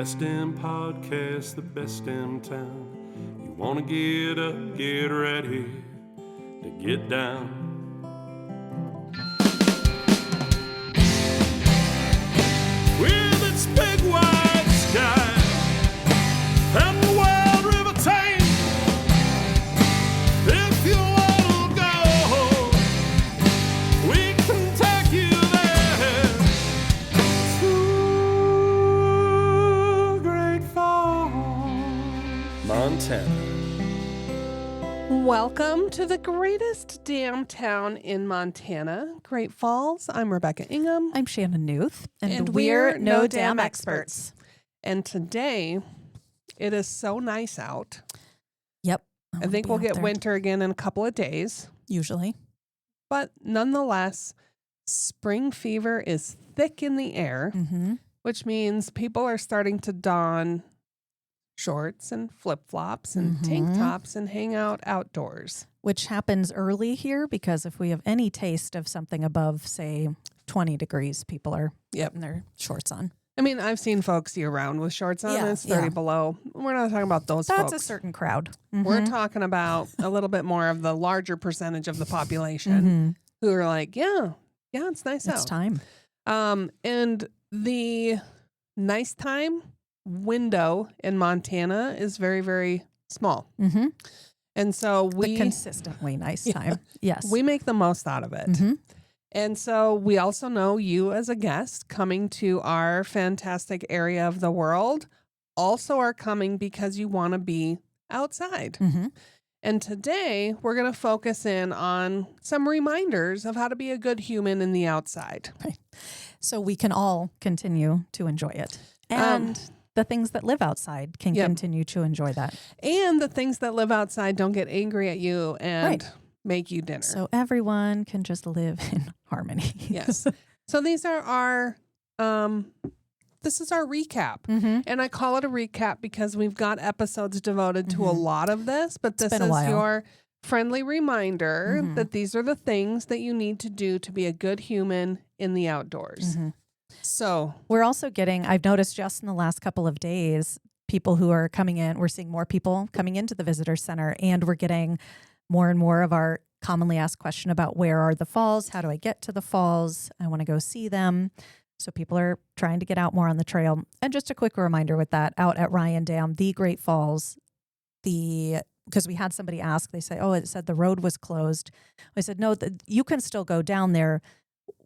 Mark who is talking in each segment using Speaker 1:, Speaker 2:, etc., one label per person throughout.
Speaker 1: Best in podcasts, the best in town. You want to get up, get ready to get down. With its big wide sky and the wild river Thames, if you want to go, we can take you there to Great Falls, Montana.
Speaker 2: Welcome to the greatest damn town in Montana, Great Falls. I'm Rebecca Ingham.
Speaker 3: I'm Shannon Newth,
Speaker 2: and we're No Damn Experts. And today, it is so nice out.
Speaker 3: Yep.
Speaker 2: I think we'll get winter again in a couple of days.
Speaker 3: Usually.
Speaker 2: But nonetheless, spring fever is thick in the air, which means people are starting to don shorts and flip-flops and tank tops and hang out outdoors.
Speaker 3: Which happens early here because if we have any taste of something above, say, 20 degrees, people are putting their shorts on.
Speaker 2: I mean, I've seen folks year-round with shorts on. It's 30 below. We're not talking about those folks.
Speaker 3: That's a certain crowd.
Speaker 2: We're talking about a little bit more of the larger percentage of the population who are like, yeah, it's nice out.
Speaker 3: It's time.
Speaker 2: And the nice time window in Montana is very, very small. And so
Speaker 3: the consistently nice time. Yes.
Speaker 2: We make the most out of it. And so we also know you as a guest coming to our fantastic area of the world also are coming because you want to be outside. And today we're going to focus in on some reminders of how to be a good human in the outside.
Speaker 3: Right. So we can all continue to enjoy it. And the things that live outside can continue to enjoy that.
Speaker 2: And the things that live outside don't get angry at you and make you dinner.
Speaker 3: So everyone can just live in harmony.
Speaker 2: Yes. So these are our, this is our recap. And I call it a recap because we've got episodes devoted to a lot of this, but this is your friendly reminder that these are the things that you need to do to be a good human in the outdoors. So
Speaker 3: we're also getting, I've noticed just in the last couple of days, people who are coming in, we're seeing more people coming into the visitor center, and we're getting more and more of our commonly asked question about where are the falls? How do I get to the falls? I want to go see them. So people are trying to get out more on the trail. And just a quick reminder with that, out at Ryan Dam, the Great Falls, because we had somebody ask, they say, oh, it said the road was closed. I said, no, you can still go down there.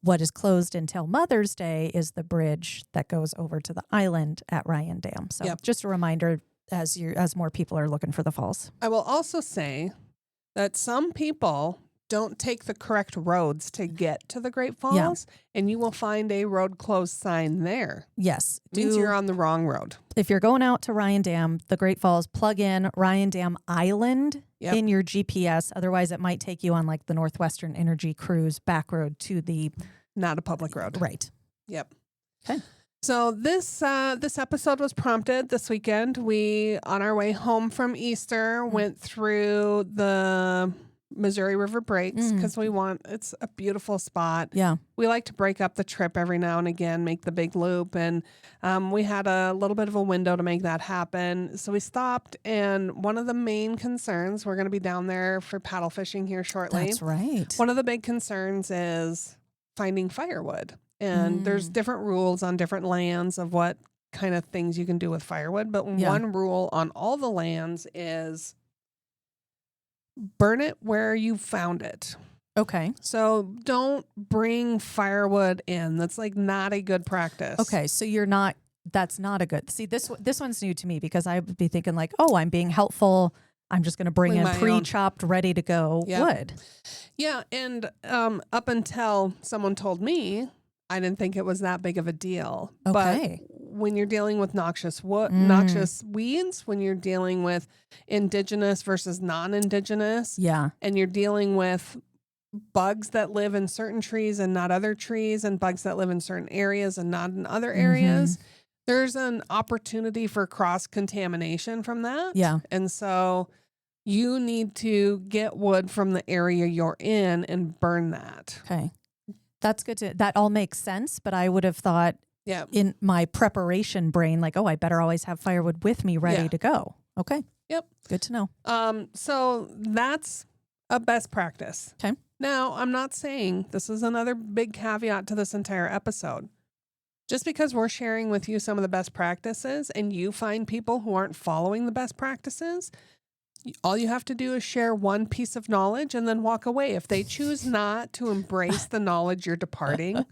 Speaker 3: What is closed until Mother's Day is the bridge that goes over to the island at Ryan Dam. So just a reminder as more people are looking for the falls.
Speaker 2: I will also say that some people don't take the correct roads to get to the Great Falls, and you will find a road closed sign there.
Speaker 3: Yes.
Speaker 2: It means you're on the wrong road.
Speaker 3: If you're going out to Ryan Dam, the Great Falls, plug in Ryan Dam Island in your GPS. Otherwise, it might take you on like the Northwestern Energy Cruise back road to the...
Speaker 2: Not a public road.
Speaker 3: Right.
Speaker 2: Yep.
Speaker 3: Okay.
Speaker 2: So this episode was prompted this weekend. We, on our way home from Easter, went through the Missouri River Breaks because it's a beautiful spot.
Speaker 3: Yeah.
Speaker 2: We like to break up the trip every now and again, make the big loop. And we had a little bit of a window to make that happen. So we stopped. And one of the main concerns, we're going to be down there for paddle fishing here shortly.
Speaker 3: That's right.
Speaker 2: One of the big concerns is finding firewood. And there's different rules on different lands of what kind of things you can do with firewood. But one rule on all the lands is burn it where you found it.
Speaker 3: Okay.
Speaker 2: So don't bring firewood in. That's like not a good practice.
Speaker 3: Okay. So that's not a good, see, this one's new to me because I would be thinking like, oh, I'm being helpful. I'm just going to bring in pre-chopped, ready to go wood.
Speaker 2: Yeah. And up until someone told me, I didn't think it was that big of a deal.
Speaker 3: Okay.
Speaker 2: But when you're dealing with noxious weeds, when you're dealing with indigenous versus non-indigenous, and you're dealing with bugs that live in certain trees and not other trees, and bugs that live in certain areas and not in other areas, there's an opportunity for cross-contamination from that.
Speaker 3: Yeah.
Speaker 2: And so you need to get wood from the area you're in and burn that.
Speaker 3: Okay. That's good that all makes sense, but I would have thought in my preparation brain, like, oh, I better always have firewood with me ready to go. Okay.
Speaker 2: Yep.
Speaker 3: Good to know.
Speaker 2: So that's a best practice.
Speaker 3: Okay.
Speaker 2: Now, I'm not saying, this is another big caveat to this entire episode. Just because we're sharing with you some of the best practices and you find people who aren't following the best practices, all you have to do is share one piece of knowledge and then walk away. If they choose not to embrace the knowledge you're departing,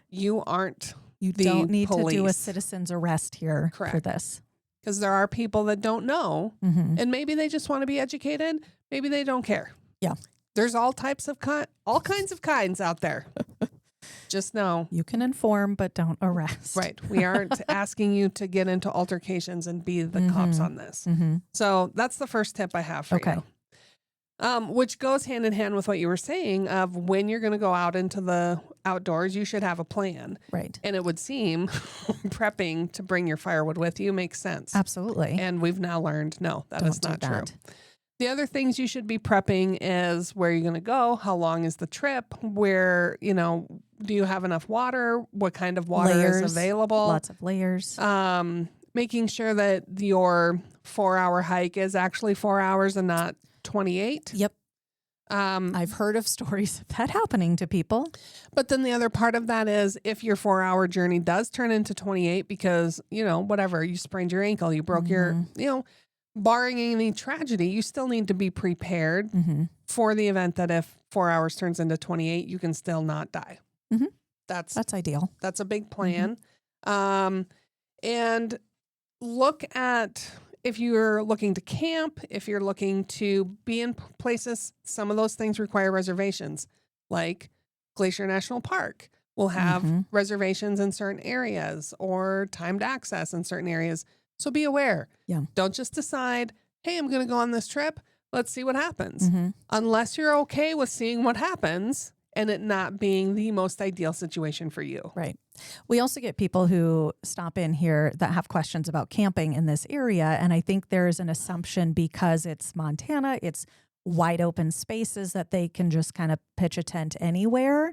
Speaker 2: you aren't
Speaker 3: You
Speaker 2: the
Speaker 3: don't need
Speaker 2: police.
Speaker 3: to do a citizen's arrest here for this.
Speaker 2: Because there are people that don't know, and maybe they just want to be educated. Maybe they don't care.
Speaker 3: Yeah.
Speaker 2: There's all kinds of kinds out there. Just know.
Speaker 3: You can inform, but don't arrest.
Speaker 2: Right. We aren't asking you to get into altercations and be the cops on this. So that's the first tip I have for you. Which goes hand in hand with what you were saying of when you're going to go out into the outdoors, you should have a plan.
Speaker 3: Right.
Speaker 2: And it would seem prepping to bring your firewood with you makes sense.
Speaker 3: Absolutely.
Speaker 2: And we've now learned, no, that is not true. The other things you should be prepping is where you're going to go, how long is the trip, where, do you have enough water, what kind of water is available.
Speaker 3: Lots of layers.
Speaker 2: Making sure that your 4-hour hike is actually 4 hours and not 28.
Speaker 3: Yep. I've heard of stories of that happening to people.
Speaker 2: But then the other part of that is if your 4-hour journey does turn into 28 because, whatever, you sprained your ankle, you broke your, barring any tragedy, you still need to be prepared for the event that if 4 hours turns into 28, you can still not die. That's
Speaker 3: ideal.
Speaker 2: That's a big plan. And look at, if you're looking to camp, if you're looking to be in places, some of those things require reservations, like Glacier National Park will have reservations in certain areas or timed access in certain areas. So be aware.
Speaker 3: Yeah.
Speaker 2: Don't just decide, hey, I'm going to go on this trip. Let's see what happens. Unless you're okay with seeing what happens and it not being the most ideal situation for you.
Speaker 3: Right. We also get people who stop in here that have questions about camping in this area. And I think there's an assumption because it's Montana, it's wide open spaces that they can just kind of pitch a tent anywhere.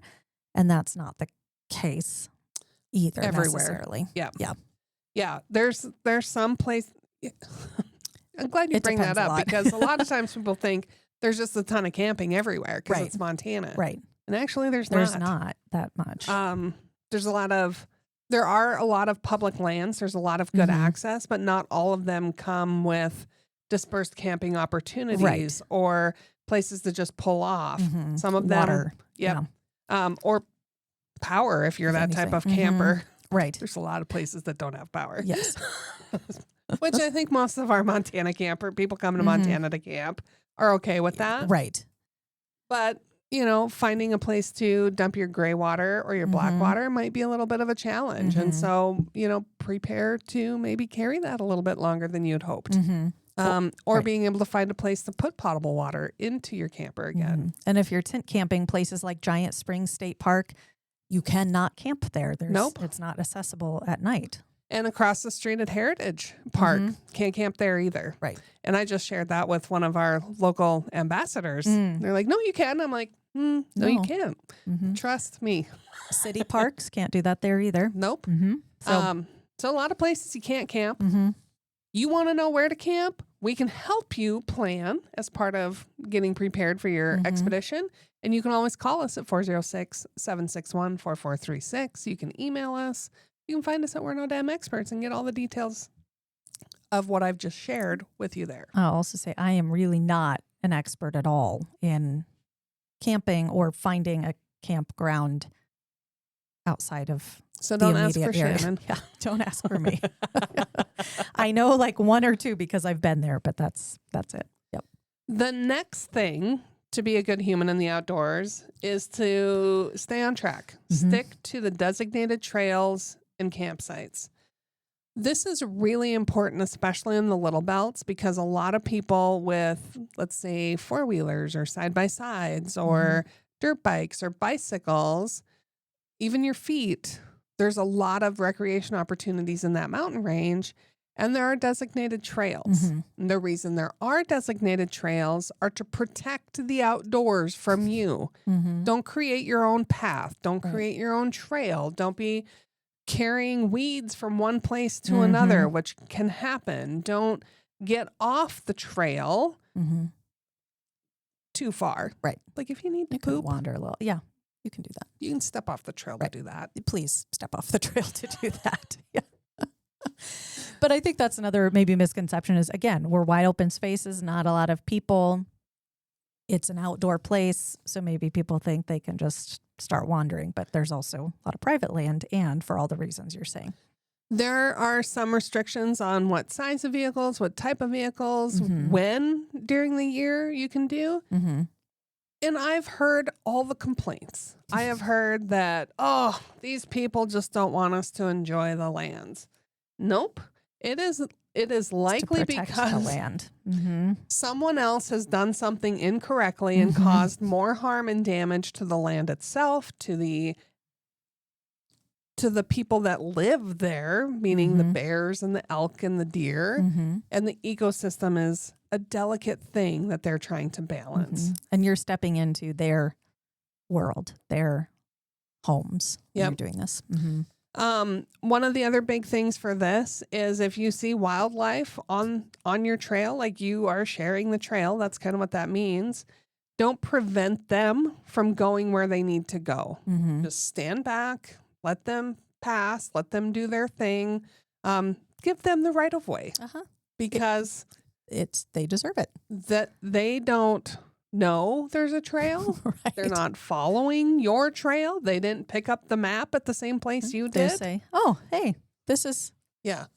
Speaker 3: And that's not the case either necessarily.
Speaker 2: Yeah.
Speaker 3: Yeah.
Speaker 2: Yeah. There's some place. I'm glad you bring that up because a lot of times people think there's just a ton of camping everywhere because it's Montana.
Speaker 3: Right.
Speaker 2: And actually there's
Speaker 3: not that much.
Speaker 2: There are a lot of public lands. There's a lot of good access, but not all of them come with dispersed camping opportunities or places to just pull off. Some of them,
Speaker 3: water.
Speaker 2: Or power if you're that type of camper.
Speaker 3: Right.
Speaker 2: There's a lot of places that don't have power.
Speaker 3: Yes.
Speaker 2: Which I think most of our Montana people coming to Montana to camp are okay with that.
Speaker 3: Right.
Speaker 2: But, finding a place to dump your gray water or your black water might be a little bit of a challenge. And so, prepare to maybe carry that a little bit longer than you'd hoped. Or being able to find a place to put potable water into your camper again.
Speaker 3: And if you're tent camping, places like Giant Springs State Park, you cannot camp there.
Speaker 2: Nope.
Speaker 3: It's not accessible at night.
Speaker 2: And across the street at Heritage Park, can't camp there either.
Speaker 3: Right.
Speaker 2: And I just shared that with one of our local ambassadors. They're like, no, you can. I'm like, no, you can't. Trust me.
Speaker 3: City parks can't do that there either.
Speaker 2: Nope.
Speaker 3: So
Speaker 2: a lot of places you can't camp. You want to know where to camp? We can help you plan as part of getting prepared for your expedition. And you can always call us at 406-761-4436. You can email us. You can find us at We're No Damn Experts and get all the details of what I've just shared with you there.
Speaker 3: I'll also say I am really not an expert at all in camping or finding a campground outside of
Speaker 2: so don't ask for
Speaker 3: area.
Speaker 2: Shannon.
Speaker 3: Yeah, don't ask for me. I know like one or two because I've been there, but that's it. Yep.
Speaker 2: The next thing to be a good human in the outdoors is to stay on track. Stick to the designated trails and campsites. This is really important, especially in the little belts, because a lot of people with, let's say, four-wheelers or side-by-sides or dirt bikes or bicycles, even your feet, there's a lot of recreation opportunities in that mountain range, and there are designated trails. And the reason there are designated trails are to protect the outdoors from you. Don't create your own path. Don't create your own trail. Don't be carrying weeds from one place to another, which can happen. Don't get off the trail too far.
Speaker 3: Right.
Speaker 2: Like if you need to
Speaker 3: You can
Speaker 2: poop,
Speaker 3: wander a little. Yeah, you can do that.
Speaker 2: you can step off the trail to do that.
Speaker 3: Please step off the trail to do that. Yeah. But I think that's another maybe misconception is, again, we're wide open spaces, not a lot of people. It's an outdoor place. So maybe people think they can just start wandering, but there's also a lot of private land, and for all the reasons you're saying.
Speaker 2: There are some restrictions on what size of vehicles, what type of vehicles, when during the year you can do. And I've heard all the complaints. I have heard that, oh, these people just don't want us to enjoy the lands. Nope. It is likely because
Speaker 3: the land.
Speaker 2: Someone else has done something incorrectly and caused more harm and damage to the land itself, to the people that live there, meaning the bears and the elk and the deer. And the ecosystem is a delicate thing that they're trying to balance.
Speaker 3: And you're stepping into their world, their homes when you're doing this.
Speaker 2: One of the other big things for this is if you see wildlife on your trail, like you are sharing the trail, that's kind of what that means. Don't prevent them from going where they need to go. Just stand back, let them pass, let them do their thing. Give them the right of way because
Speaker 3: they deserve it.
Speaker 2: That they don't know there's a trail.
Speaker 3: Right.
Speaker 2: They're not following your trail. They didn't pick up the map at the same place you did.
Speaker 3: They say, "Oh, hey, this is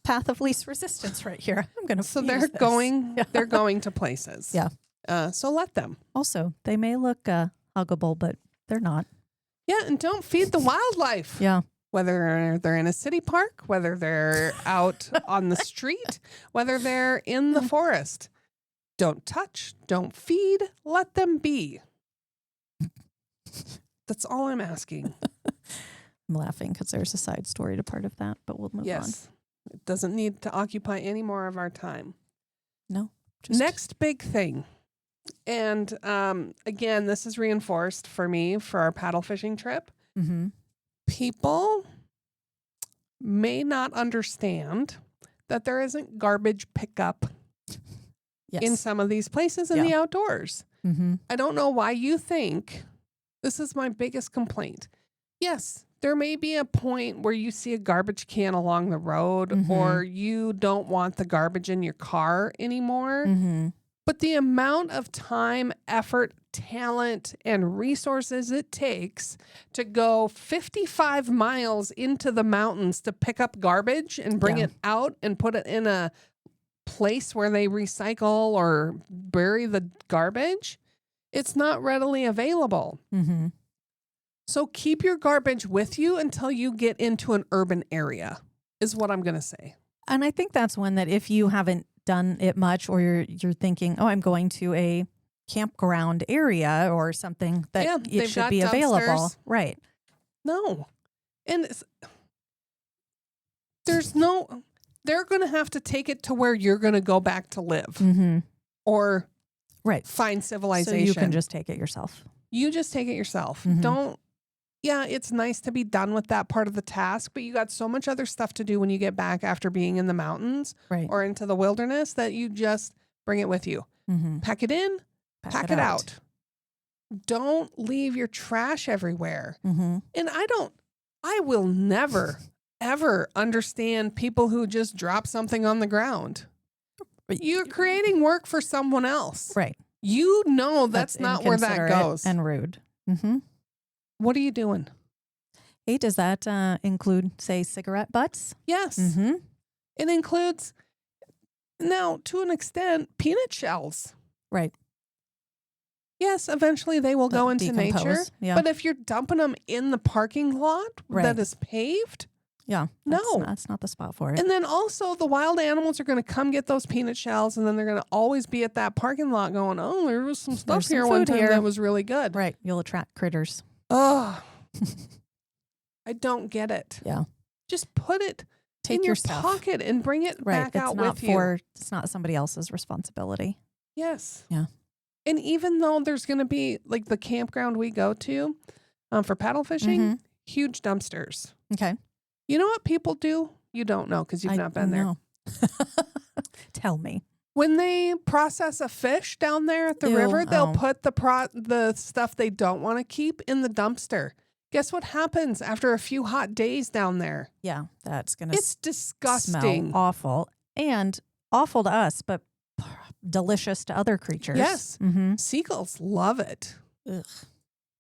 Speaker 3: path of least resistance right here. I'm going to."
Speaker 2: So they're going. They're going to places.
Speaker 3: Yeah.
Speaker 2: So let them.
Speaker 3: Also, they may look huggable, but they're not.
Speaker 2: Yeah, and don't feed the wildlife.
Speaker 3: Yeah.
Speaker 2: Whether they're in a city park, whether they're out on the street, whether they're in the forest. Don't touch, don't feed, let them be. That's all I'm asking.
Speaker 3: I'm laughing because there's a side story to part of that, but we'll move on.
Speaker 2: It doesn't need to occupy any more of our time.
Speaker 3: No.
Speaker 2: Next big thing. And again, this is reinforced for me for our paddle fishing trip. People may not understand that there isn't garbage pickup in some of these places in the outdoors. I don't know why you think this is my biggest complaint. Yes, there may be a point where you see a garbage can along the road or you don't want the garbage in your car anymore. But the amount of time, effort, talent, and resources it takes to go 55 miles into the mountains to pick up garbage and bring it out and put it in a place where they recycle or bury the garbage, it's not readily available. So keep your garbage with you until you get into an urban area, is what I'm going to say.
Speaker 3: And I think that's one that if you haven't done it much, or you're thinking, oh, I'm going to a campground area or something, that it should be available. Right.
Speaker 2: No. And they're going to have to take it to where you're going to go back to live or find civilization.
Speaker 3: So you can just take it yourself.
Speaker 2: You just take it yourself. It's nice to be done with that part of the task, but you got so much other stuff to do when you get back after being in the mountains or into the wilderness that you just bring it with you. Pack it in, pack it out. Don't leave your trash everywhere. And I will never, ever understand people who just drop something on the ground. You're creating work for someone else.
Speaker 3: Right.
Speaker 2: You know that's not where that goes.
Speaker 3: And rude.
Speaker 2: What are you doing?
Speaker 3: Hey, does that include, say, cigarette butts?
Speaker 2: Yes. It includes, now, to an extent, peanut shells.
Speaker 3: Right.
Speaker 2: Yes, eventually they will go into nature.
Speaker 3: Yeah.
Speaker 2: But if you're dumping them in the parking lot that is paved,
Speaker 3: that's not the spot for it.
Speaker 2: And then also the wild animals are going to come get those peanut shells, and then they're going to always be at that parking lot going, oh, there was some stuff here one time that was really good.
Speaker 3: Right. You'll attract critters.
Speaker 2: Oh, I don't get it.
Speaker 3: Yeah.
Speaker 2: Just put it in your pocket and bring it back out with you.
Speaker 3: It's not somebody else's responsibility.
Speaker 2: Yes.
Speaker 3: Yeah.
Speaker 2: And even though there's going to be, like the campground we go to for paddle fishing, huge dumpsters.
Speaker 3: Okay.
Speaker 2: You know what people do? You don't know because you've not been there.
Speaker 3: Tell me.
Speaker 2: When they process a fish down there at the river, they'll put the stuff they don't want to keep in the dumpster. Guess what happens after a few hot days down there?
Speaker 3: Yeah, that's going to
Speaker 2: It's disgusting.
Speaker 3: Smell awful. And awful to us, but delicious to other creatures.
Speaker 2: Yes.
Speaker 3: Mm-hmm.
Speaker 2: Seagulls love it.
Speaker 3: Ugh.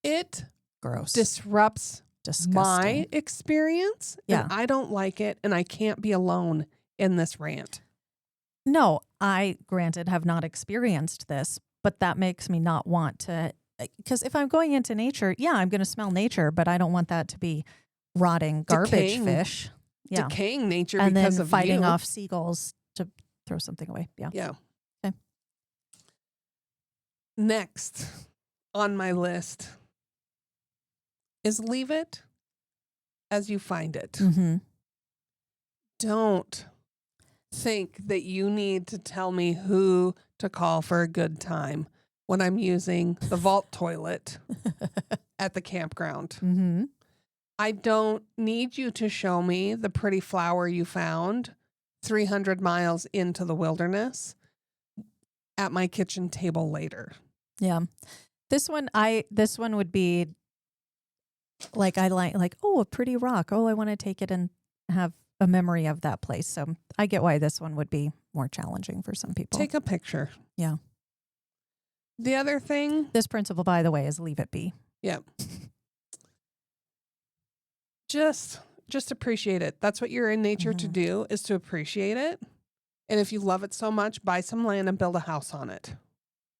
Speaker 2: It
Speaker 3: Gross.
Speaker 2: Disrupts
Speaker 3: Disgusting.
Speaker 2: my experience.
Speaker 3: Yeah.
Speaker 2: And I don't like it. And I can't be alone in this rant.
Speaker 3: No, I, granted, have not experienced this, but that makes me not want to. Because if I'm going into nature, yeah, I'm going to smell nature, but I don't want that to be rotting garbage fish. Yeah.
Speaker 2: Decaying nature
Speaker 3: and
Speaker 2: because
Speaker 3: then
Speaker 2: of
Speaker 3: fighting
Speaker 2: you.
Speaker 3: off seagulls to throw something away. Yeah.
Speaker 2: Yeah.
Speaker 3: Okay.
Speaker 2: Next on my list is leave it as you find it.
Speaker 3: Mm-hmm.
Speaker 2: Don't think that you need to tell me who to call for a good time when I'm using the vault toilet at the campground.
Speaker 3: Mm-hmm.
Speaker 2: I don't need you to show me the pretty flower you found 300 miles into the wilderness at my kitchen table later.
Speaker 3: Yeah. This one would be like, oh, a pretty rock. Oh, I want to take it and have a memory of that place. So I get why this one would be more challenging for some people.
Speaker 2: Take a picture.
Speaker 3: Yeah.
Speaker 2: The other thing.
Speaker 3: This principle, by the way, is leave it be.
Speaker 2: Yeah. Just appreciate it. That's what you're in nature to do, is to appreciate it. And if you love it so much, buy some land and build a house on it.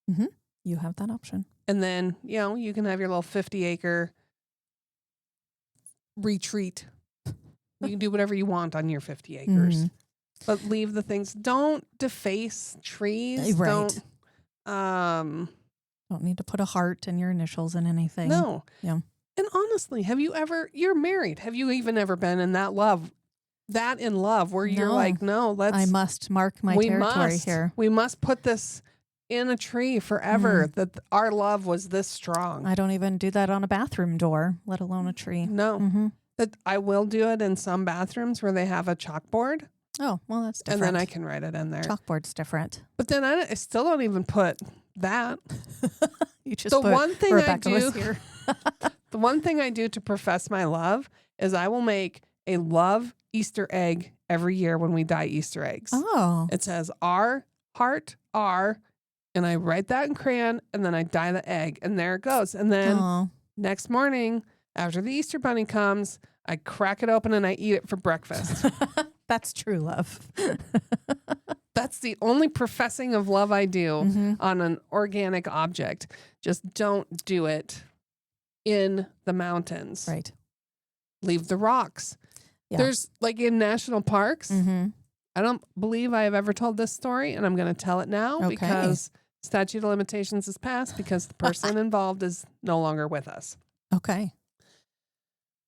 Speaker 3: Mm-hmm. You have that option.
Speaker 2: And then, you can have your little 50-acre retreat. You can do whatever you want on your 50 acres.
Speaker 3: Mm-hmm.
Speaker 2: But leave the things. Don't deface trees.
Speaker 3: Right.
Speaker 2: Don't
Speaker 3: need to put a heart and your initials in anything.
Speaker 2: No.
Speaker 3: Yeah.
Speaker 2: And honestly, you're married. Have you even ever been in that love where you're like, no,
Speaker 3: I must mark my territory here.
Speaker 2: We must put this in a tree forever, that our love was this strong.
Speaker 3: I don't even do that on a bathroom door, let alone a tree.
Speaker 2: No.
Speaker 3: Mm-hmm.
Speaker 2: That I will do it in some bathrooms where they have a chalkboard.
Speaker 3: Oh, well, that's different.
Speaker 2: And then I can write it in there.
Speaker 3: Chalkboard's different.
Speaker 2: But then I still don't even put that.
Speaker 3: You just
Speaker 2: the
Speaker 3: put
Speaker 2: one thing
Speaker 3: Rebecca
Speaker 2: I do.
Speaker 3: Was here.
Speaker 2: The one thing I do to profess my love is I will make a love Easter egg every year when we dye Easter eggs.
Speaker 3: Oh.
Speaker 2: It says R, heart, R, and I write that in crayon, and then I dye the egg, and there it goes. And then next morning, after the Easter bunny comes, I crack it open and I eat it for breakfast.
Speaker 3: That's true love.
Speaker 2: That's the only professing of love I do on an organic object. Just don't do it in the mountains.
Speaker 3: Right.
Speaker 2: Leave the rocks.
Speaker 3: Yeah.
Speaker 2: There's like in national parks. I don't believe I have ever told this story, and I'm going to tell it now because statute of limitations is passed because the person involved is no longer with us.
Speaker 3: Okay.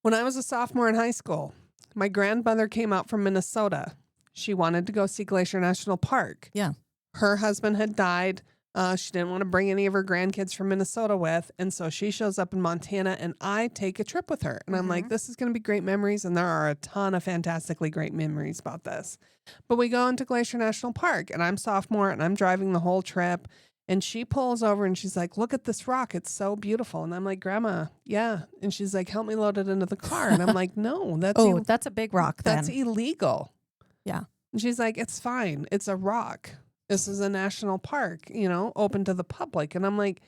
Speaker 2: When I was a sophomore in high school, my grandmother came out from Minnesota. She wanted to go see Glacier National Park.
Speaker 3: Yeah.
Speaker 2: Her husband had died. She didn't want to bring any of her grandkids from Minnesota with. And so she shows up in Montana and I take a trip with her. And I'm like, this is going to be great memories. And there are a ton of fantastically great memories about this. But we go into Glacier National Park and I'm sophomore and I'm driving the whole trip. And she pulls over and she's like, look at this rock. It's so beautiful. And I'm like, Grandma, yeah. And she's like, help me load it into the car. And I'm like, no,
Speaker 3: that's a big rock then.
Speaker 2: That's illegal.
Speaker 3: Yeah.
Speaker 2: And she's like, it's fine. It's a rock. This is a national park, open to the public. And I'm like,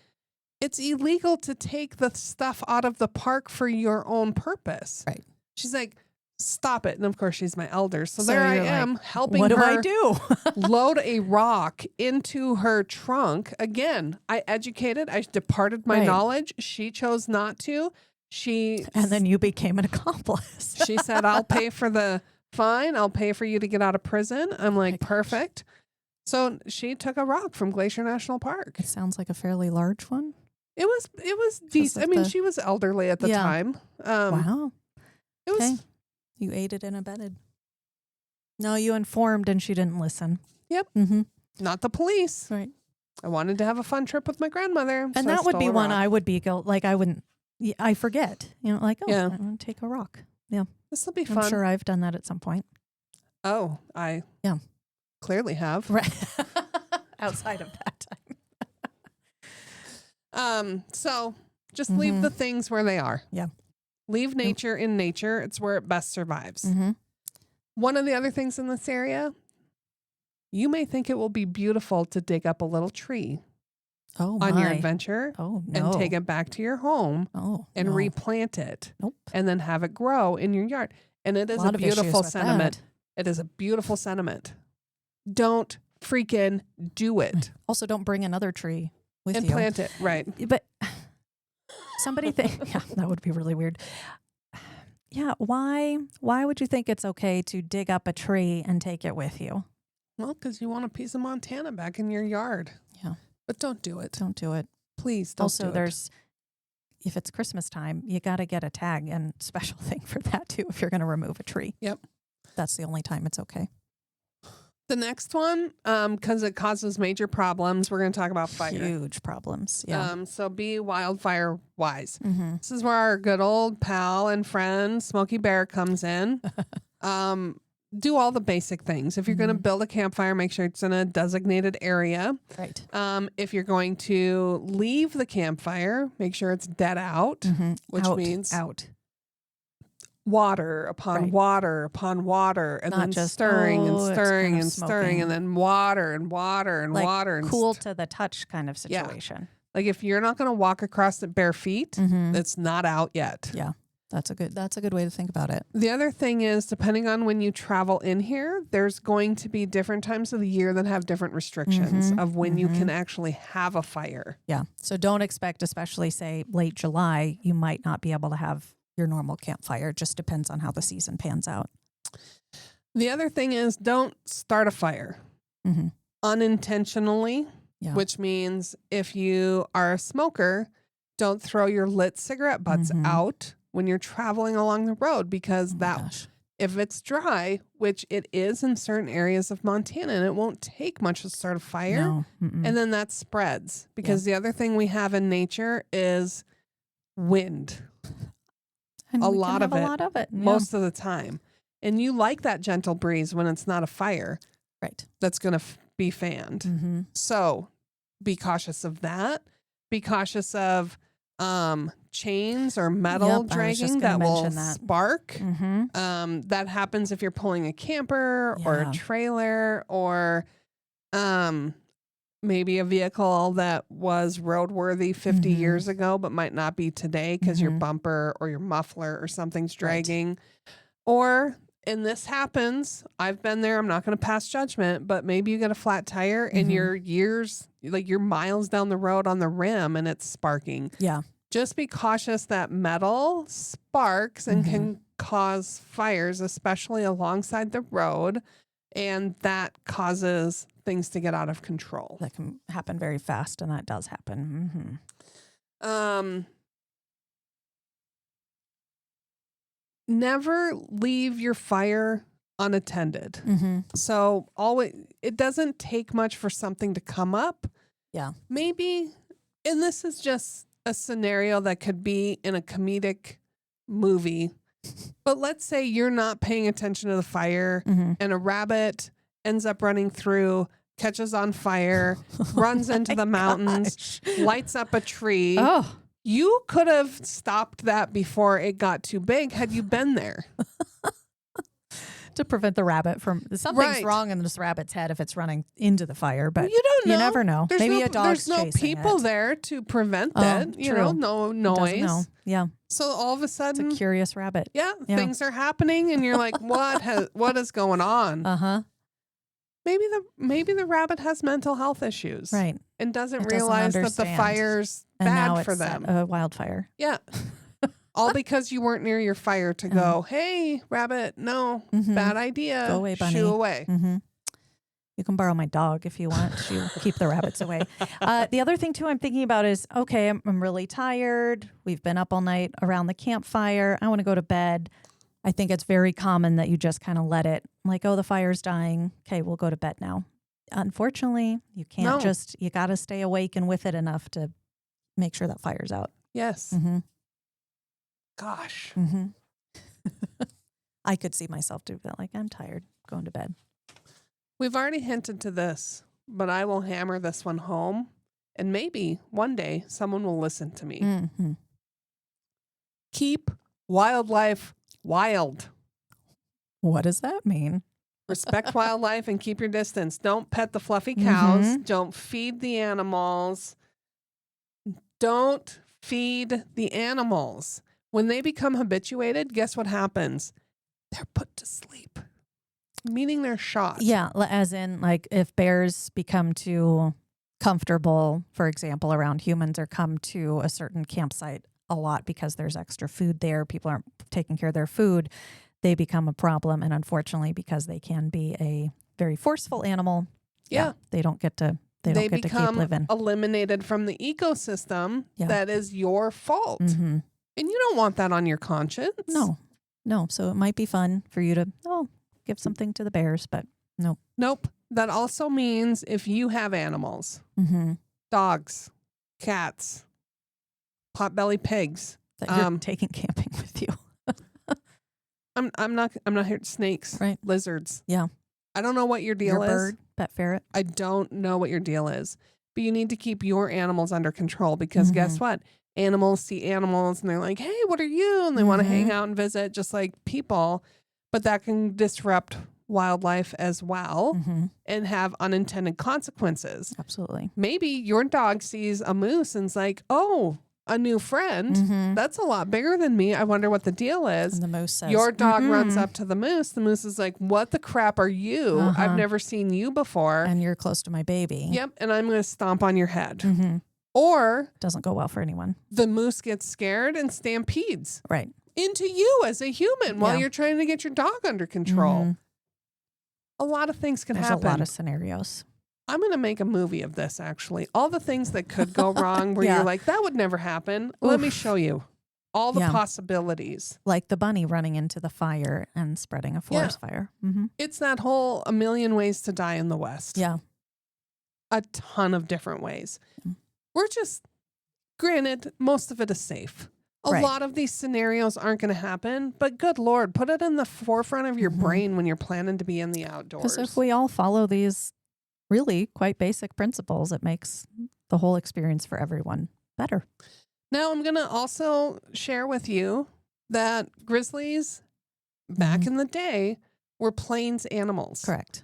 Speaker 2: it's illegal to take the stuff out of the park for your own purpose.
Speaker 3: Right.
Speaker 2: She's like, stop it. And of course, she's my elder. So there I am helping
Speaker 3: what
Speaker 2: her
Speaker 3: do I do?
Speaker 2: load a rock into her trunk. Again, I educated. I departed my knowledge. She chose not to.
Speaker 3: And then you became an accomplice.
Speaker 2: She said, I'll pay for the fine. I'll pay for you to get out of prison. I'm like, perfect. So she took a rock from Glacier National Park.
Speaker 3: It sounds like a fairly large one.
Speaker 2: It was decent. I mean, she was elderly at the time.
Speaker 3: Wow.
Speaker 2: It was.
Speaker 3: You aided and abetted. No, you informed and she didn't listen.
Speaker 2: Yep. Not the police.
Speaker 3: Right.
Speaker 2: I wanted to have a fun trip with my grandmother.
Speaker 3: And that would be one I would be guilty. Like I wouldn't. I forget. I want to take a rock. Yeah.
Speaker 2: This will be fun.
Speaker 3: I'm sure I've done that at some point.
Speaker 2: Oh, I clearly have.
Speaker 3: Right. Outside of that
Speaker 2: time. So just leave the things where they are.
Speaker 3: Yeah.
Speaker 2: Leave nature in nature. It's where it best survives.
Speaker 3: Mm-hmm.
Speaker 2: One of the other things in this area, you may think it will be beautiful to dig up a little tree on your adventure and take it back to your home and replant it and then have it grow in your yard. And it is a beautiful sentiment. It is a beautiful sentiment. Don't freaking do it.
Speaker 3: Also, don't bring another tree with
Speaker 2: and
Speaker 3: you.
Speaker 2: Plant it, right.
Speaker 3: But somebody think, that would be really weird. Yeah, why would you think it's okay to dig up a tree and take it with you?
Speaker 2: Well, because you want a piece of Montana back in your yard.
Speaker 3: Yeah.
Speaker 2: But don't do it.
Speaker 3: Don't do it.
Speaker 2: Please don't
Speaker 3: also,
Speaker 2: do it.
Speaker 3: If it's Christmas time, you got to get a tag and special thing for that too if you're going to remove a tree.
Speaker 2: Yep.
Speaker 3: That's the only time it's okay.
Speaker 2: The next one, because it causes major problems, we're going to talk about fire.
Speaker 3: Huge problems. Yeah.
Speaker 2: So be wildfire wise. Mm-hmm. This is where our good old pal and friend Smokey Bear comes in. Do all the basic things. If you're going to build a campfire, make sure it's in a designated area.
Speaker 3: Right.
Speaker 2: If you're going to leave the campfire, make sure it's dead out, which means
Speaker 3: out.
Speaker 2: Water upon water upon water, and not then just stirring and stirring and stirring, and then water and water and
Speaker 3: like
Speaker 2: water and
Speaker 3: cool to the touch kind of situation.
Speaker 2: Yeah. Like if you're not going to walk across it bare feet, it's not out yet.
Speaker 3: Yeah. That's a good way to think about it.
Speaker 2: The other thing is, depending on when you travel in here, there's going to be different times of the year that have different restrictions of when you can actually have a fire.
Speaker 3: Yeah. So don't expect, especially say late July, you might not be able to have your normal campfire. It just depends on how the season pans out.
Speaker 2: The other thing is, don't start a fire unintentionally, which means if you are a smoker, don't throw your lit cigarette butts out when you're traveling along the road, because if it's dry, which it is in certain areas of Montana, and it won't take much to start a fire, and then that spreads. Because the other thing we have in nature is wind.
Speaker 3: And
Speaker 2: a lot of
Speaker 3: it
Speaker 2: most of the time. And you like that gentle breeze when it's not a fire.
Speaker 3: Right.
Speaker 2: That's going to be fanned. So be cautious of that. Be cautious of chains or metal dragging that will spark. That happens if you're pulling a camper or a trailer or maybe a vehicle that was roadworthy 50 years ago but might not be today because your bumper or your muffler or something's dragging. Or, and this happens, I've been there, I'm not going to pass judgment, but maybe you get a flat tire and you're miles down the road on the rim and it's sparking.
Speaker 3: Yeah.
Speaker 2: Just be cautious that metal sparks and can cause fires, especially alongside the road. And that causes things to get out of control.
Speaker 3: That can happen very fast, and that does happen.
Speaker 2: Never leave your fire unattended. So it doesn't take much for something to come up.
Speaker 3: Yeah.
Speaker 2: Maybe, and this is just a scenario that could be in a comedic movie. But let's say you're not paying attention to the fire and a rabbit ends up running through, catches on fire, runs into the mountains, lights up a tree.
Speaker 3: Oh.
Speaker 2: You could have stopped that before it got too big had you been there.
Speaker 3: To prevent the rabbit from something's wrong in this rabbit's head if it's running into the fire, but
Speaker 2: you don't know.
Speaker 3: You never know. Maybe a dog's
Speaker 2: chasing it. There's no people there to prevent that. No noise.
Speaker 3: Yeah.
Speaker 2: So all of a sudden,
Speaker 3: it's a curious rabbit.
Speaker 2: Yeah, things are happening, and you're like, what is going on? Maybe the rabbit has mental health issues,
Speaker 3: right?
Speaker 2: And doesn't realize that the fire's bad for them.
Speaker 3: A wildfire.
Speaker 2: Yeah. All because you weren't near your fire to go, hey, rabbit, no, bad idea.
Speaker 3: Go away, bunny.
Speaker 2: Shoo away.
Speaker 3: You can borrow my dog if you want to keep the rabbits away. The other thing, too, I'm thinking about is, okay, I'm really tired. We've been up all night around the campfire. I want to go to bed. I think it's very common that you just kind of let it, like, oh, the fire's dying. Okay, we'll go to bed now. Unfortunately, you can't you got to stay awake and with it enough to make sure that fire's out.
Speaker 2: Yes. Gosh.
Speaker 3: I could see myself do that. Like, I'm tired, going to bed.
Speaker 2: We've already hinted to this, but I will hammer this one home. And maybe one day someone will listen to me.
Speaker 3: Mm-hmm.
Speaker 2: Keep wildlife wild.
Speaker 3: What does that mean?
Speaker 2: Respect wildlife and keep your distance. Don't pet the fluffy cows.
Speaker 3: Mm-hmm.
Speaker 2: Don't feed the animals. Don't feed the animals. When they become habituated, guess what happens? They're put to sleep, meaning they're shot.
Speaker 3: Yeah, as in, like, if bears become too comfortable, for example, around humans, or come to a certain campsite a lot because there's extra food there, people aren't taking care of their food, they become a problem. And unfortunately, because they can be a very forceful animal, they don't get to keep living.
Speaker 2: Eliminated from the ecosystem. That is your fault.
Speaker 3: Mm-hmm.
Speaker 2: And you don't want that on your conscience.
Speaker 3: No. So it might be fun for you to give something to the bears, but no.
Speaker 2: Nope. That also means if you have animals,
Speaker 3: Mm-hmm.
Speaker 2: dogs, cats, potbelly pigs,
Speaker 3: that you're taking camping with you.
Speaker 2: I'm not here. Snakes,
Speaker 3: right?
Speaker 2: Lizards.
Speaker 3: Yeah.
Speaker 2: I don't know what your deal is.
Speaker 3: Bird, pet ferret.
Speaker 2: I don't know what your deal is, but you need to keep your animals under control because guess what? Animals see animals and they're like, hey, what are you? And they want to hang out and visit just like people, but that can disrupt wildlife as well and have unintended consequences.
Speaker 3: Absolutely.
Speaker 2: Maybe your dog sees a moose and is like, oh, a new friend. That's a lot bigger than me. I wonder what the deal is.
Speaker 3: And the moose says,
Speaker 2: your dog runs up to the moose. The moose is like, what the crap are you? I've never seen you before.
Speaker 3: And you're close to my baby.
Speaker 2: Yep. And I'm going to stomp on your head. Or
Speaker 3: doesn't go well for anyone.
Speaker 2: The moose gets scared and stampedes into you as a human while you're trying to get your dog under control. A lot of things can happen.
Speaker 3: There's a lot of scenarios.
Speaker 2: I'm going to make a movie of this, actually. All the things that could go wrong where you're like, that would never happen. Let me show you all the possibilities.
Speaker 3: Like the bunny running into the fire and spreading a forest fire.
Speaker 2: It's that whole A Million Ways to Die in the West.
Speaker 3: Yeah.
Speaker 2: A ton of different ways. We're just, granted, most of it is safe. A lot of these scenarios aren't going to happen, but good Lord, put it in the forefront of your brain when you're planning to be in the outdoors.
Speaker 3: Because if we all follow these really quite basic principles, it makes the whole experience for everyone better.
Speaker 2: Now, I'm going to also share with you that grizzlies, back in the day, were plains animals.
Speaker 3: Correct.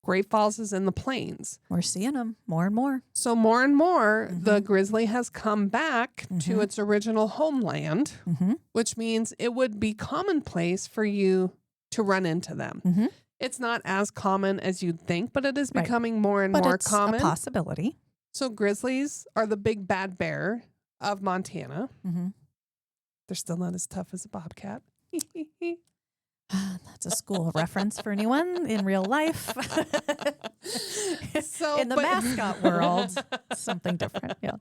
Speaker 2: Great Falls is in the plains.
Speaker 3: We're seeing them more and more.
Speaker 2: So more and more, the grizzly has come back to its original homeland, which means it would be commonplace for you to run into them. It's not as common as you'd think, but it is becoming more and more common.
Speaker 3: It's a possibility.
Speaker 2: So grizzlies are the big bad bear of Montana. They're still not as tough as a bobcat.
Speaker 3: That's a school reference for anyone in real life.
Speaker 2: So,
Speaker 3: in the mascot world, something different. Yeah.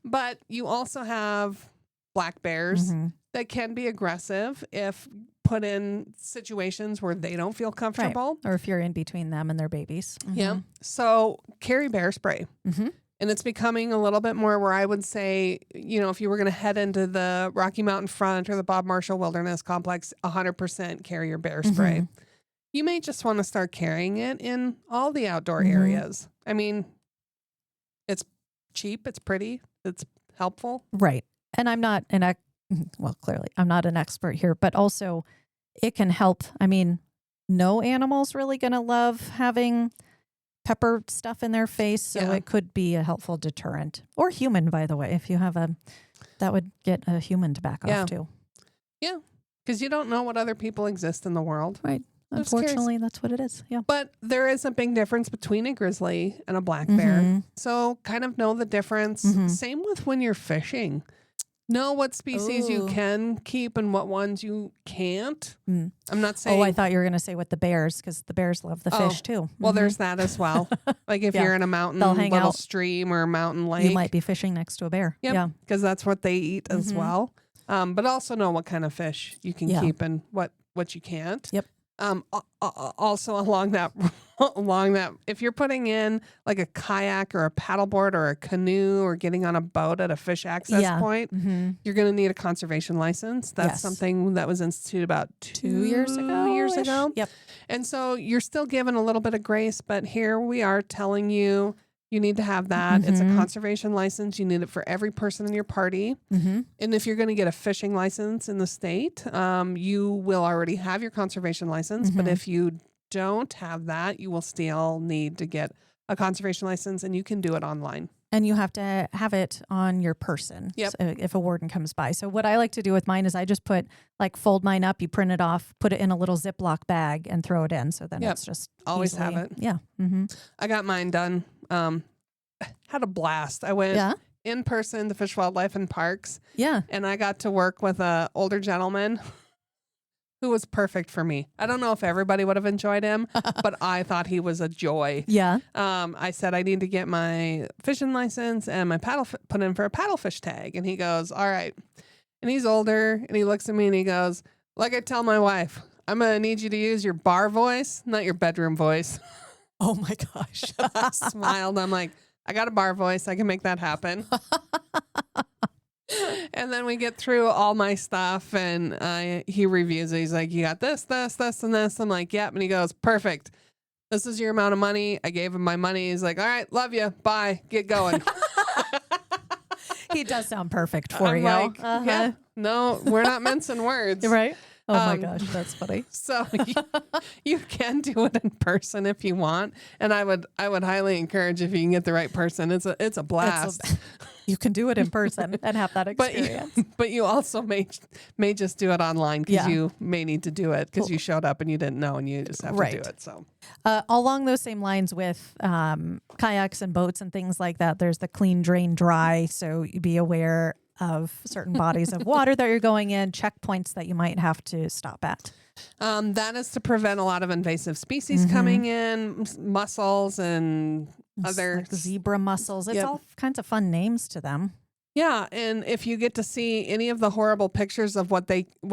Speaker 2: But you also have black bears that can be aggressive if put in situations where they don't feel comfortable.
Speaker 3: Or if you're in between them and their babies.
Speaker 2: Yeah. So carry bear spray. And it's becoming a little bit more where I would say, if you were going to head into the Rocky Mountain Front or the Bob Marshall Wilderness Complex, 100% carry your bear spray. You may just want to start carrying it in all the outdoor areas. I mean, it's cheap, it's pretty, it's helpful.
Speaker 3: Right. And I'm not clearly I'm not an expert here, but also it can help. I mean, no animal's really going to love having pepper stuff in their face, so it could be a helpful deterrent. Or human, by the way, if you have that would get a human to back off too. Yeah,
Speaker 2: because you don't know what other people exist in the world.
Speaker 3: Right. Unfortunately, that's what it is. Yeah.
Speaker 2: But there is a big difference between a grizzly and a black bear. So kind of know the difference. Same with when you're fishing. Know what species you can keep and what ones you can't. I'm not saying...
Speaker 3: Oh, I thought you were going to say with the bears, because the bears love the fish too.
Speaker 2: Well, there's that as well. Like if you're in a mountain little stream or a mountain lake.
Speaker 3: You might be fishing next to a bear.
Speaker 2: Yeah, because that's what they eat as well. But also know what kind of fish you can keep and what you can't.
Speaker 3: Yep.
Speaker 2: Also along that, if you're putting in like a kayak or a paddleboard or a canoe or getting on a boat at a fish access point, you're going to need a conservation license. That's something that was instituted about 2 years ago.
Speaker 3: Yep.
Speaker 2: And so you're still given a little bit of grace, but here we are telling you, you need to have that. It's a conservation license. You need it for every person in your party. And if you're going to get a fishing license in the state, you will already have your conservation license. But if you don't have that, you will still need to get a conservation license, and you can do it online.
Speaker 3: And you have to have it on your person.
Speaker 2: Yep.
Speaker 3: So if a warden comes by. So what I like to do with mine is I just fold mine up, you print it off, put it in a little Ziploc bag and throw it in. So then it's just
Speaker 2: always
Speaker 3: easily,
Speaker 2: have it.
Speaker 3: Yeah.
Speaker 2: I got mine done. Had a blast. I went in person to Fish, Wildlife, and Parks.
Speaker 3: Yeah.
Speaker 2: And I got to work with an older gentleman who was perfect for me. I don't know if everybody would have enjoyed him, but I thought he was a joy.
Speaker 3: Yeah.
Speaker 2: I said I need to get my fishing license and my put in for a paddlefish tag. And he goes, all right. And he's older, and he looks at me and he goes, like I tell my wife, I'm going to need you to use your bar voice, not your bedroom voice.
Speaker 3: Oh my gosh.
Speaker 2: I smiled. I'm like, I got a bar voice. I can make that happen. And then we get through all my stuff, and he reviews it. He's like, you got this, this, this, and this. I'm like, yep. And he goes, perfect. This is your amount of money. I gave him my money. He's like, all right, love you. Bye. Get going.
Speaker 3: He does sound perfect for
Speaker 2: I'm
Speaker 3: you.
Speaker 2: like, yeah, no, we're not mincing words.
Speaker 3: Right? Oh my gosh, that's funny.
Speaker 2: So you can do it in person if you want, and I would highly encourage if you can get the right person. It's a blast.
Speaker 3: You can do it in person and have that experience.
Speaker 2: But you also may just do it online because you may need to do it because you showed up and you didn't know, and you just have to do it. So
Speaker 3: along those same lines with kayaks and boats and things like that, there's the clean, drain, dry. So be aware of certain bodies of water that you're going in, checkpoints that you might have to stop at.
Speaker 2: That is to prevent a lot of invasive species coming in, mussels and other
Speaker 3: like zebra mussels. It's all kinds of fun names to them.
Speaker 2: Yeah, and if you get to see any of the horrible pictures of what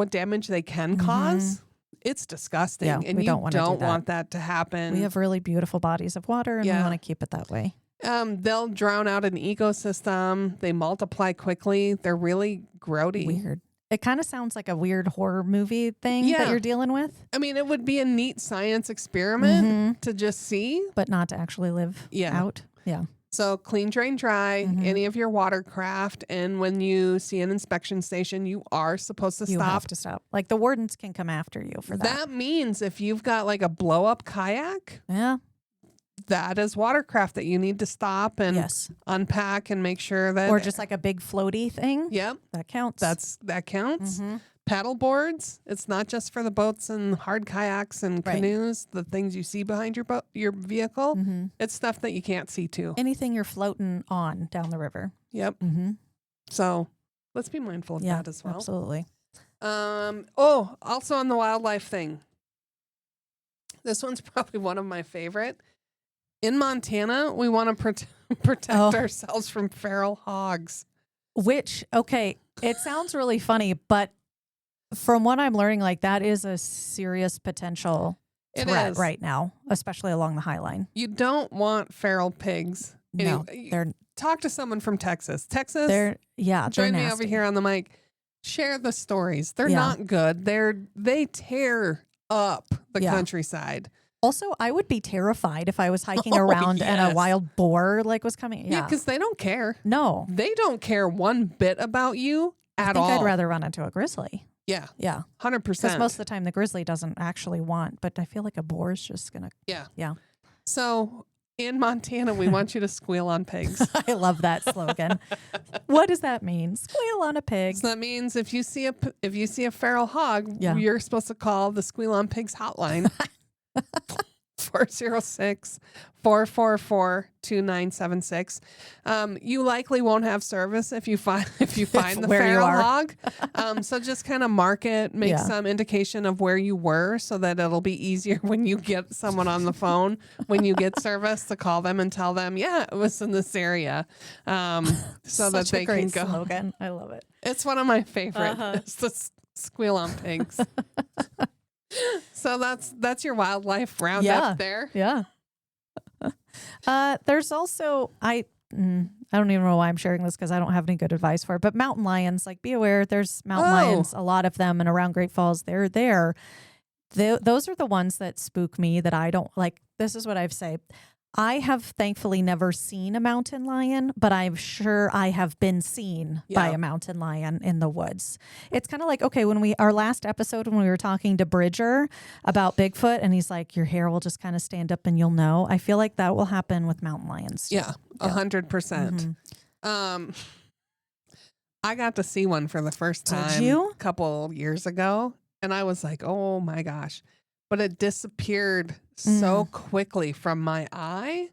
Speaker 2: damage they can cause, it's disgusting, and you don't want that to happen.
Speaker 3: We have really beautiful bodies of water, and we want to keep it that way.
Speaker 2: They'll drown out an ecosystem. They multiply quickly. They're really grody.
Speaker 3: Weird. It kind of sounds like a weird horror movie thing that you're dealing with.
Speaker 2: I mean, it would be a neat science experiment to just see.
Speaker 3: But not to actually live out. Yeah.
Speaker 2: So clean, drain, dry, any of your watercraft. And when you see an inspection station, you are supposed to stop.
Speaker 3: You have to stop. Like the wardens can come after you for that.
Speaker 2: That means if you've got like a blow up kayak.
Speaker 3: Yeah.
Speaker 2: That is watercraft that you need to stop and unpack and make sure that,
Speaker 3: or just like a big floaty thing.
Speaker 2: Yep,
Speaker 3: that counts.
Speaker 2: That counts. Paddle boards. It's not just for the boats and hard kayaks and canoes. The things you see behind your vehicle. It's stuff that you can't see too.
Speaker 3: Anything you're floating on down the river.
Speaker 2: Yep. So let's be mindful of that as well.
Speaker 3: Absolutely.
Speaker 2: Also on the wildlife thing. This one's probably one of my favorite. In Montana, we want to protect ourselves from feral hogs.
Speaker 3: Which, it sounds really funny, but from what I'm learning, like that is a serious potential threat right now, especially along the High Line.
Speaker 2: You don't want feral pigs.
Speaker 3: No,
Speaker 2: talk to someone from Texas.
Speaker 3: Join
Speaker 2: me over here on the mic. Share the stories. They're not good. They tear up the countryside.
Speaker 3: Also, I would be terrified if I was hiking around and a wild boar was coming.
Speaker 2: Yeah, because they don't care.
Speaker 3: No.
Speaker 2: They don't care one bit about you at all.
Speaker 3: I'd rather run into a grizzly.
Speaker 2: Yeah.
Speaker 3: Yeah.
Speaker 2: 100%.
Speaker 3: Because most of the time the grizzly doesn't actually want, but I feel like a boar is just going to.
Speaker 2: Yeah.
Speaker 3: Yeah.
Speaker 2: So in Montana, we want you to squeal on pigs.
Speaker 3: I love that slogan. What does that mean? Squeal on a pig.
Speaker 2: So that means if you see a feral hog, you're supposed to call the Squeal on Pigs hotline. 406-444-2976. You likely won't have service if you find the feral hog. So just kind of mark it, make some indication of where you were so that it'll be easier when you get someone on the phone, when you get service, to call them and tell them, it was in this area. So that they can go.
Speaker 3: Slogan. I love it.
Speaker 2: It's one of my favorite. It's the Squeal on Pigs. So that's your wildlife roundup there.
Speaker 3: Yeah. There's also I don't even know why I'm sharing this because I don't have any good advice for it. But mountain lions, like be aware, there's mountain lions, a lot of them, and around Great Falls, they're there. Those are the ones that spook me that I don't like. This is what I've said. I have thankfully never seen a mountain lion, but I'm sure I have been seen by a mountain lion in the woods. It's kind of like, okay, when our last episode, when we were talking to Bridger about Bigfoot, and he's like, your hair will just kind of stand up and you'll know. I feel like that will happen with mountain lions.
Speaker 2: Yeah, 100%. I got to see one for the first time a couple years ago, and I was like, oh my gosh. But it disappeared so quickly from my eye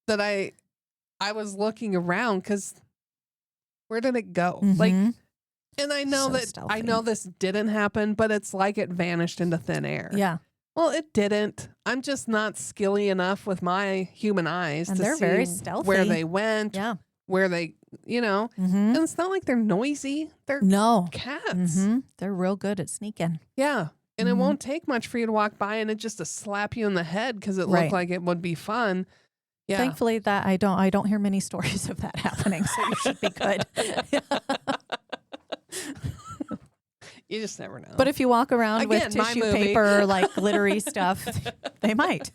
Speaker 2: that I was looking around because where did it go? Like, and I know stealthy. I know this didn't happen, but it's like it vanished into thin air.
Speaker 3: Yeah.
Speaker 2: Well, it didn't. I'm just not skilly enough with my human eyes
Speaker 3: and
Speaker 2: to
Speaker 3: they're
Speaker 2: see
Speaker 3: very stealthy.
Speaker 2: Where they went. Yeah. Where they, and it's not like they're noisy. They're cats.
Speaker 3: They're real good at sneaking.
Speaker 2: Yeah. And it won't take much for you to walk by and it just to slap you in the head because it looked like it would be fun. Yeah.
Speaker 3: Thankfully that I don't hear many stories of that happening, so you should be good.
Speaker 2: You just never know.
Speaker 3: But if you walk around with tissue paper, like glittery stuff, they might.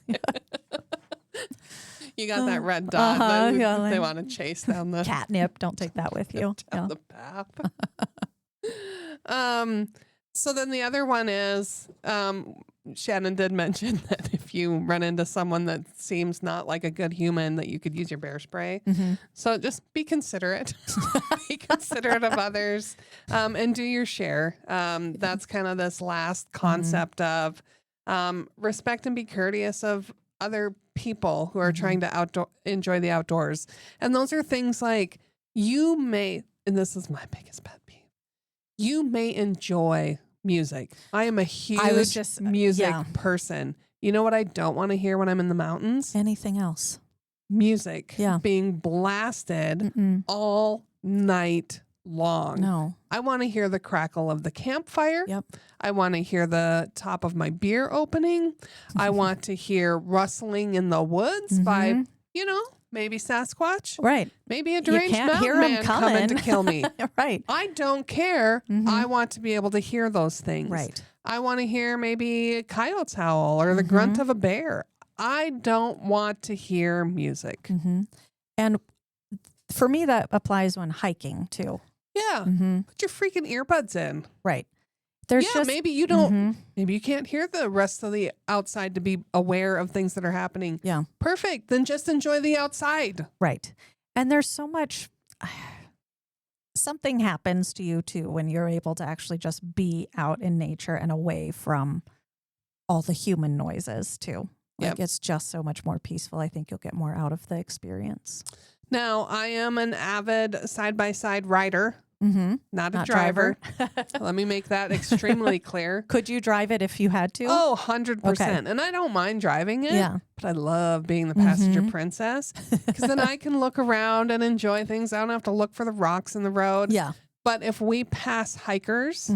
Speaker 2: You got that red dot that they want to chase down the
Speaker 3: catnip. Don't take that with you.
Speaker 2: Down the path. So then the other one is, Shannon did mention that if you run into someone that seems not like a good human, that you could use your bear spray. So just be considerate. Be considerate of others, and do your share. That's kind of this last concept of respect and be courteous of other people who are trying to enjoy the outdoors. And those are things like you may, and this is my biggest pet peeve, you may enjoy music. I am a huge music person. You know what I don't want to hear when I'm in the mountains?
Speaker 3: Anything else.
Speaker 2: Music being blasted all night long.
Speaker 3: No.
Speaker 2: I want to hear the crackle of the campfire.
Speaker 3: Yep.
Speaker 2: I want to hear the top of my beer opening. I want to hear rustling in the woods by, maybe Sasquatch.
Speaker 3: Right.
Speaker 2: Maybe a deranged mountain man coming to kill me.
Speaker 3: Right.
Speaker 2: I don't care. I want to be able to hear those things.
Speaker 3: Right.
Speaker 2: I want to hear maybe a coyote's howl or the grunt of a bear. I don't want to hear music.
Speaker 3: And for me, that applies when hiking too.
Speaker 2: Yeah. Put your freaking earbuds in.
Speaker 3: Right. There's
Speaker 2: maybe you don't, maybe you can't hear the rest of the outside to be aware of things that are happening.
Speaker 3: Yeah.
Speaker 2: Perfect. Then just enjoy the outside.
Speaker 3: Right. And there's so much, something happens to you too when you're able to actually just be out in nature and away from all the human noises too. Like it's just so much more peaceful. I think you'll get more out of the experience.
Speaker 2: Now, I am an avid side-by-side rider. Not a driver. Let me make that extremely clear.
Speaker 3: Could you drive it if you had to?
Speaker 2: Oh, 100%. Okay. And I don't mind driving it.
Speaker 3: Yeah.
Speaker 2: But I love being the passenger princess because then I can look around and enjoy things. I don't have to look for the rocks in the road.
Speaker 3: Yeah.
Speaker 2: But if we pass hikers,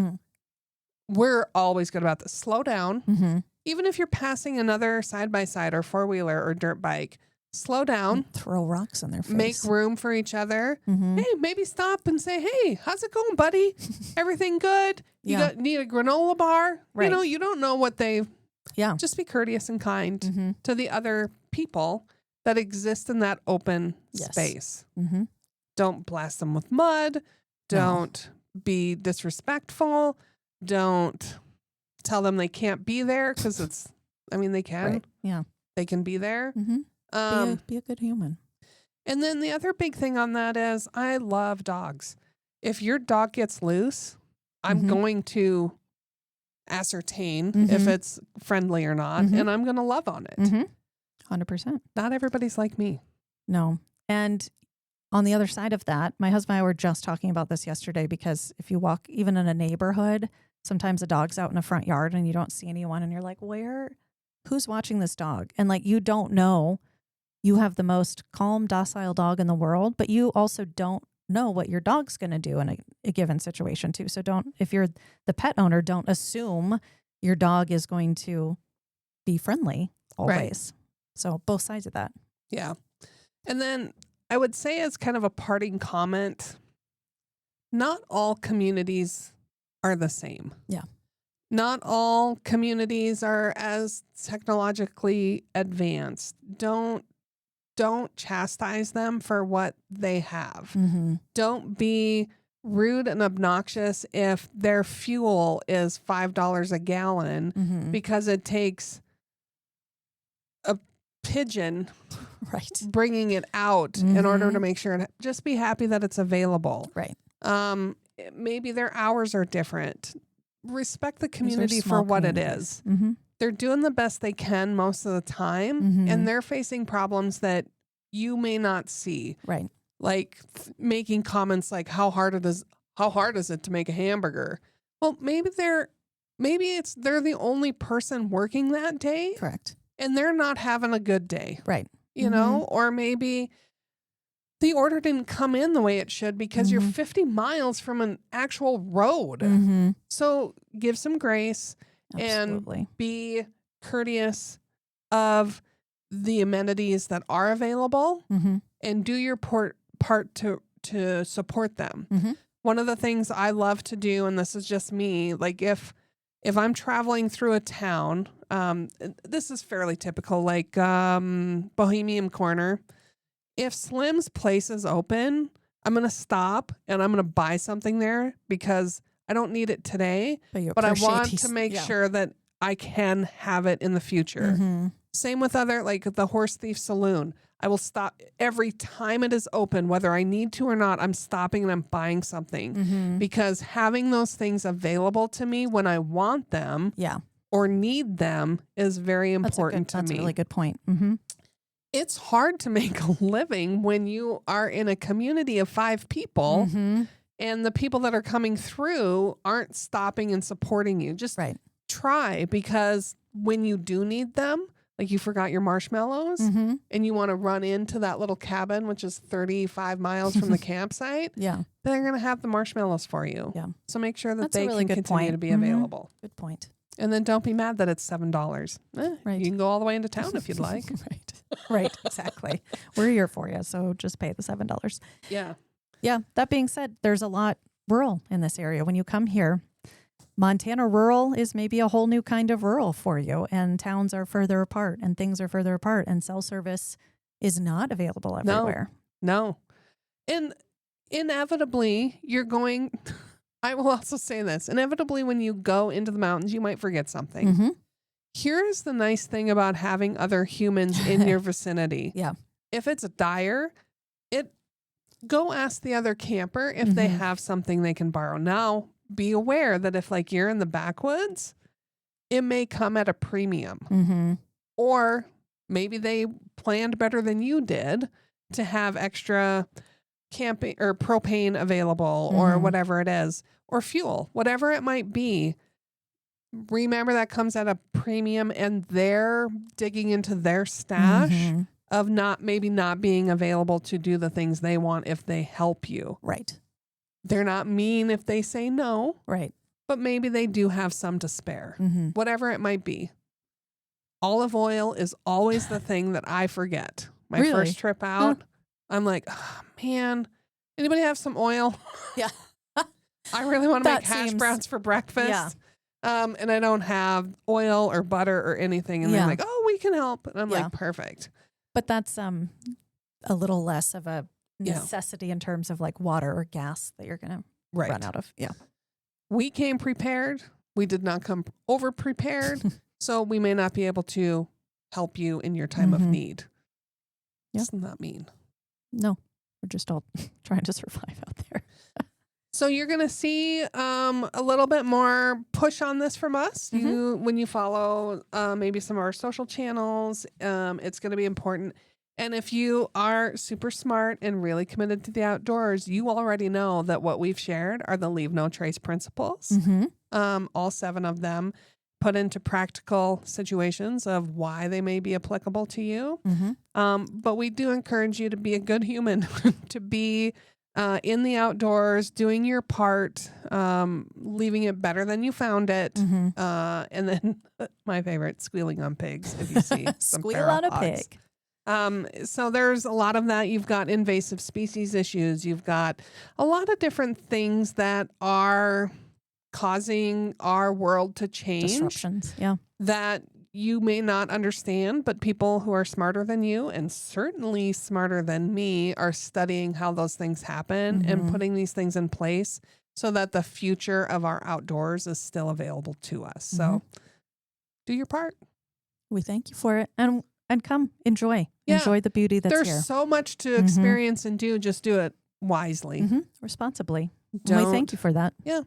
Speaker 2: we're always good about this. Slow down. Even if you're passing another side-by-side or four-wheeler or dirt bike, slow down.
Speaker 3: Throw rocks in their face.
Speaker 2: Make room for each other. Hey, maybe stop and say, hey, how's it going, buddy? Everything good? You need a granola bar?
Speaker 3: Right.
Speaker 2: You don't know what they... Yeah. Just be courteous and kind to the other people that exist in that open space. Don't blast them with mud. Don't be disrespectful. Don't tell them they can't be there because they can.
Speaker 3: Right. Yeah.
Speaker 2: They can be there.
Speaker 3: Be a good human.
Speaker 2: And then the other big thing on that is I love dogs. If your dog gets loose, I'm going to ascertain if it's friendly or not, and I'm going to love on it.
Speaker 3: 100%.
Speaker 2: Not everybody's like me.
Speaker 3: No. And on the other side of that, my husband and I were just talking about this yesterday because if you walk even in a neighborhood, sometimes a dog's out in the front yard and you don't see anyone and you're like, who's watching this dog? And you don't know. You have the most calm, docile dog in the world, but you also don't know what your dog's going to do in a given situation too. So if you're the pet owner, don't assume your dog is going to be friendly always. So both sides of that.
Speaker 2: Yeah. And then I would say as kind of a parting comment, not all communities are the same.
Speaker 3: Yeah.
Speaker 2: Not all communities are as technologically advanced. Don't chastise them for what they have.
Speaker 3: Mm-hmm.
Speaker 2: Don't be rude and obnoxious if their fuel is $5 a gallon
Speaker 3: Mm-hmm.
Speaker 2: because it takes a pigeon
Speaker 3: Right.
Speaker 2: bringing it out in order to make sure. Just be happy that it's available.
Speaker 3: Right.
Speaker 2: Maybe their hours are different. Respect the
Speaker 3: These are
Speaker 2: community for
Speaker 3: small
Speaker 2: what it
Speaker 3: communities.
Speaker 2: is.
Speaker 3: Mm-hmm.
Speaker 2: They're doing the best they can most of the time, and they're facing problems that you may not see.
Speaker 3: Right.
Speaker 2: Like making comments like how hard is it to make a hamburger? Well, maybe they're the only person working that day.
Speaker 3: Correct.
Speaker 2: And they're not having a good day.
Speaker 3: Right.
Speaker 2: You know, or maybe the order didn't come in the way it should because you're 50 miles from an actual road.
Speaker 3: Mm-hmm.
Speaker 2: So give some grace
Speaker 3: Absolutely.
Speaker 2: and be courteous of the amenities that are available and do your part to support them.
Speaker 3: Mm-hmm.
Speaker 2: One of the things I love to do, and this is just me, like if I'm traveling through a town, this is fairly typical, like Bohemian Corner. If Slim's place is open, I'm going to stop and I'm going to buy something there because I don't need it today, but I want to make sure that I can have it in the future.
Speaker 3: Mm-hmm.
Speaker 2: Same with other, like the Horse Thief Saloon. I will stop every time it is open, whether I need to or not. I'm stopping and I'm buying something because having those things available to me when I want them or need them is very important to me.
Speaker 3: That's a really good point. Mm-hmm.
Speaker 2: It's hard to make a living when you are in a community of 5 people and the people that are coming through aren't stopping and supporting you. Just try, because when you do need them, like you forgot your marshmallows and you want to run into that little cabin, which is 35 miles from the campsite, they're going to have the marshmallows for you. Yeah. So make sure that
Speaker 3: That's
Speaker 2: they
Speaker 3: a really
Speaker 2: can
Speaker 3: good
Speaker 2: continue
Speaker 3: point.
Speaker 2: to be available.
Speaker 3: Good point.
Speaker 2: And then don't be mad that it's $7.
Speaker 3: Right.
Speaker 2: You can go all the way into town if you'd like.
Speaker 3: Right. Exactly. We're here for you. So just pay the $7.
Speaker 2: Yeah.
Speaker 3: Yeah. That being said, there's a lot rural in this area. When you come here, Montana rural is maybe a whole new kind of rural for you, and towns are further apart and things are further apart, and cell service is not available everywhere.
Speaker 2: No. And inevitably you're going, I will also say this, inevitably when you go into the mountains, you might forget something. Here's the nice thing about having other humans in your vicinity. If it's dire, go ask the other camper if they have something they can borrow. Now, be aware that if like you're in the backwoods, it may come at a premium. Or maybe they planned better than you did to have extra camping or propane available or whatever it is, or fuel, whatever it might be. Remember that comes at a premium, and they're digging into their stash of not being available to do the things they want if they help you.
Speaker 3: Right.
Speaker 2: They're not mean if they say no.
Speaker 3: Right.
Speaker 2: But maybe they do have some to spare. Whatever it might be. Olive oil is always the thing that I forget. My first trip out, I'm like, oh, man, anybody have some oil?
Speaker 3: Yeah.
Speaker 2: I really want to make hash browns for breakfast.
Speaker 3: Yeah.
Speaker 2: And I don't have oil or butter or anything. And they're like, oh, we can help. And I'm like, perfect.
Speaker 3: But that's a little less of a necessity in terms of like water or gas that you're going to run out of. Yeah.
Speaker 2: We came prepared. We did not come over prepared. So we may not be able to help you in your time of need. It's not mean.
Speaker 3: No, we're just all trying to survive out there.
Speaker 2: So you're going to see a little bit more push on this from us. When you follow maybe some of our social channels, it's going to be important. And if you are super smart and really committed to the outdoors, you already know that what we've shared are the leave no trace principles. All 7 of them put into practical situations of why they may be applicable to you. But we do encourage you to be a good human, to be in the outdoors, doing your part, leaving it better than you found it. And then my favorite, squealing on pigs. If you see some
Speaker 3: Squeal
Speaker 2: feral
Speaker 3: on a
Speaker 2: hogs.
Speaker 3: pig.
Speaker 2: So there's a lot of that. You've got invasive species issues. You've got a lot of different things that are causing our world to change.
Speaker 3: Disruptions, yeah.
Speaker 2: That you may not understand, but people who are smarter than you and certainly smarter than me are studying how those things happen and putting these things in place so that the future of our outdoors is still available to us. So do your part.
Speaker 3: We thank you for it. And come enjoy. Yeah. Enjoy the beauty that's
Speaker 2: There's
Speaker 3: here.
Speaker 2: so much to experience and do. Just do it wisely.
Speaker 3: Responsibly. We thank you for that.
Speaker 2: Yeah.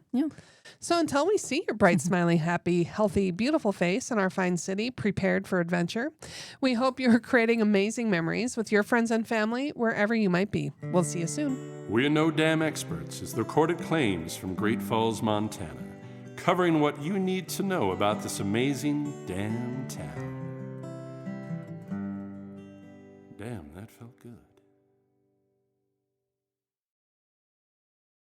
Speaker 2: So until we see your bright, smiling, happy, healthy, beautiful face in our fine city, prepared for adventure, we hope you're creating amazing memories with your friends and family wherever you might be. We'll see you soon.
Speaker 1: We're No Dam Experts is the recorded claims from Great Falls, Montana, covering what you need to know about this amazing damn town. Damn, that felt good.